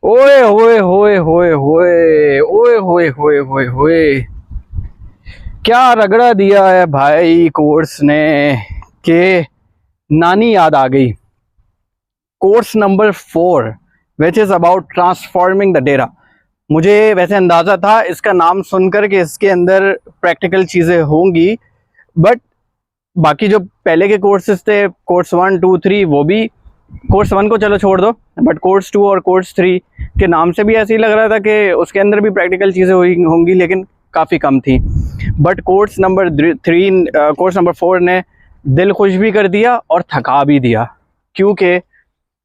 ओए होए होए होए होए ओए होए होए होए होए, क्या रगड़ा दिया है भाई कोर्स ने कि नानी याद आ गई। Course number 4 which is about transforming the data. मुझे वैसे अंदाजा था इसका नाम सुनकर कि इसके अंदर प्रैक्टिकल चीजें होंगी, बट बाकी जो पहले के कोर्सेज थे, कोर्स 1 2 3, वो भी, कोर्स 1 को चलो छोड़ दो, बट कोर्स 2 और कोर्स 3 के नाम से भी ऐसे ही लग रहा था कि उसके अंदर भी प्रैक्टिकल चीज़ें हुई होंगी, लेकिन काफ़ी कम थी। But course number 3, course number 4 ने दिल खुश भी कर दिया और थका भी दिया, क्योंकि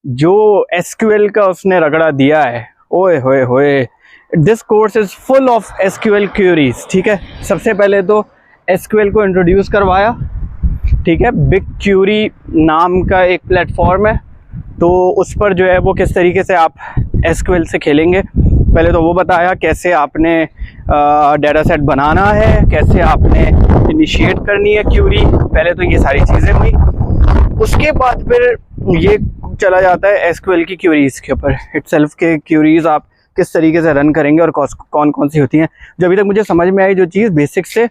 जो एसक्यूएल का उसने रगड़ा दिया है, ओए होए होए। This course is full of SQL queries. ठीक है, सबसे पहले तो एसक्यूएल को इंट्रोड्यूस करवाया। ठीक है, बिग क्यूरी नाम का एक प्लेटफॉर्म है, तो उस पर जो है वो किस तरीके से आप एसक्यूएल से खेलेंगे, पहले तो वो बताया कैसे आपने डेटा सेट बनाना है, कैसे आपने इनिशिएट करनी है क्यूरी, पहले तो ये सारी चीज़ें हुई। उसके बाद फिर ये चला जाता है एसक्यूएल की क्यूरीज़ के ऊपर इटसेल्फ के क्यूरीज़ आप किस तरीके से रन करेंगे और कौन कौन सी होती हैं। जो अभी तक मुझे समझ में आई जो चीज़ बेसिक से,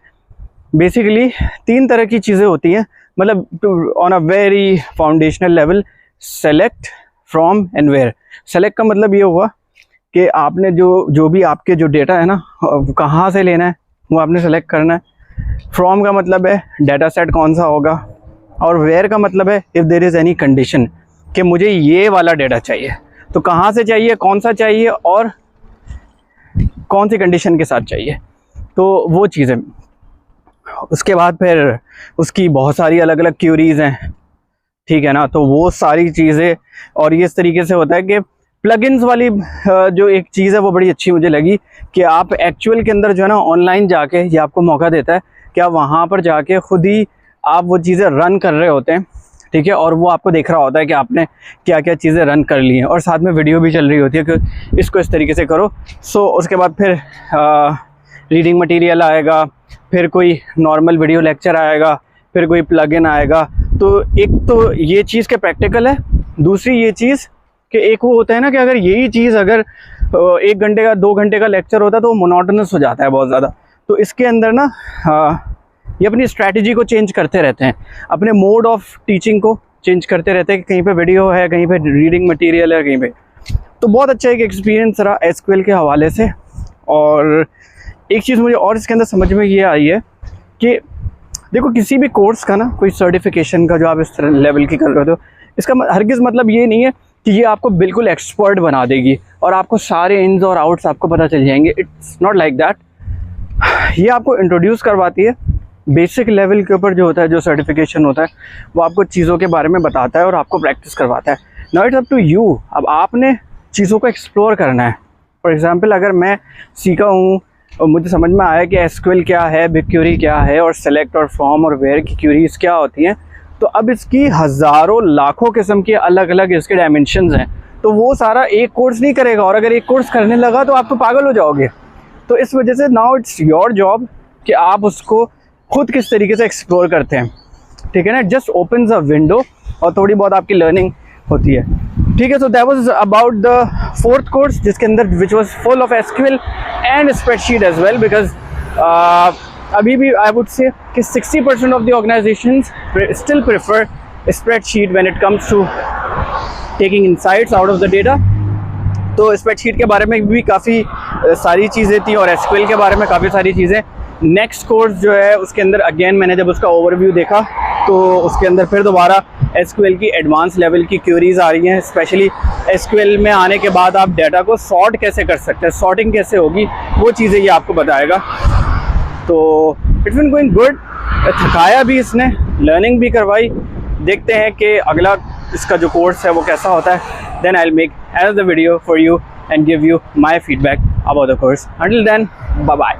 बेसिकली 3 तरह की चीज़ें होती हैं, मतलब on a very foundational level. Select, from and where. Select का मतलब ये हुआ कि आपने जो भी आपके जो डेटा है ना, कहाँ से लेना है वो आपने सेलेक्ट करना है। फ्रॉम का मतलब है डाटा सेट कौन सा होगा, और वेयर का मतलब है if there is any condition कि मुझे ये वाला डेटा चाहिए, तो कहाँ से चाहिए, कौन सा चाहिए और कौन सी कंडीशन के साथ चाहिए, तो वो चीज़ें। उसके बाद फिर उसकी बहुत सारी अलग अलग क्यूरीज़ हैं, ठीक है ना, तो वो सारी चीज़ें। और ये इस तरीके से होता है कि प्लगइन्स वाली जो एक चीज़ है वो बड़ी अच्छी मुझे लगी कि आप एक्चुअल के अंदर जो है ना ऑनलाइन जाके, ये आपको मौका देता है कि आप वहाँ पर जाके खुद ही आप वो चीज़ें रन कर रहे होते हैं। ठीक है, और वो आपको देख रहा होता है कि आपने क्या क्या चीज़ें रन कर ली हैं, और साथ में वीडियो भी चल रही होती है कि इसको इस तरीके से करो। सो उसके बाद फिर रीडिंग मटेरियल आएगा, फिर कोई नॉर्मल वीडियो लेक्चर आएगा, फिर कोई प्लगइन आएगा। तो एक तो ये चीज़ के प्रैक्टिकल है, दूसरी ये चीज़ कि एक वो होता है ना कि अगर यही चीज़ अगर 1 घंटे का 2 घंटे का लेक्चर होता है तो वो मोनोटोनस हो जाता है बहुत ज़्यादा। तो इसके अंदर ना ये अपनी स्ट्रैटेजी को चेंज करते रहते हैं, अपने मोड ऑफ टीचिंग को चेंज करते रहते हैं कि कहीं पे वीडियो है, कहीं पे रीडिंग मटेरियल है, कहीं पे। तो बहुत अच्छा एक एक्सपीरियंस रहा एसक्यूएल के हवाले से। और एक चीज़ मुझे और इसके अंदर समझ में ये आई है कि देखो, किसी भी कोर्स का ना, कोई सर्टिफिकेशन का जो आप इस तरह लेवल की कर रहे हो, इसका हरगिज़ मतलब ये नहीं है कि ये आपको बिल्कुल एक्सपर्ट बना देगी और आपको सारे इन्स और आउट्स आपको पता चल जाएंगे। It's not like that. ये आपको इंट्रोड्यूस करवाती है बेसिक लेवल के ऊपर, जो होता है, जो सर्टिफिकेशन होता है वो आपको चीज़ों के बारे में बताता है और आपको प्रैक्टिस करवाता है। Now it's up to you, अब आपने चीज़ों को एक्सप्लोर करना है। फॉर एग्ज़ाम्पल, अगर मैं सीखा हूँ और मुझे समझ में आया कि एसक्यूएल क्या है, बिग क्यूरी क्या है, और सेलेक्ट और फ्रॉम और वेयर की क्यूरीज क्या होती हैं, तो अब इसकी हज़ारों लाखों किस्म के अलग अलग इसके डायमेंशंस हैं। तो वो सारा एक कोर्स नहीं करेगा, और अगर एक कोर्स करने लगा तो आप तो पागल हो जाओगे। तो इस वजह से नाउ इट्स योर जॉब कि आप उसको खुद किस तरीके से एक्सप्लोर करते हैं। ठीक है ना, जस्ट ओपन्स अ विंडो और थोड़ी बहुत आपकी लर्निंग होती है। ठीक है, so that was about the 4th course, जिसके अंदर which was full of SQL and spreadsheet as well, because अभी भी आई वुड से कि 60% of the organisations still prefer spreadsheet when it comes to taking insights out of the data. तो spreadsheet के बारे में भी काफ़ी सारी चीज़ें थी और एसक्यूएल के बारे में काफ़ी सारी चीज़ें। नेक्स्ट कोर्स जो है उसके अंदर अगेन मैंने जब उसका ओवरव्यू देखा तो उसके अंदर फिर दोबारा एसक्यूएल की एडवांस लेवल की क्यूरीज आ रही हैं। स्पेशली एसक्यूएल में आने के बाद आप डाटा को सॉर्ट कैसे कर सकते हैं, सॉर्टिंग कैसे होगी, वो चीज़ें ये आपको बताएगा। तो इट्स बीन गोइंग गुड, थकाया भी इसने, लर्निंग भी करवाई। देखते हैं कि अगला इसका जो कोर्स है वो कैसा होता है। Then I will make another video for you and give you my feedback about the course. Until then, bye bye.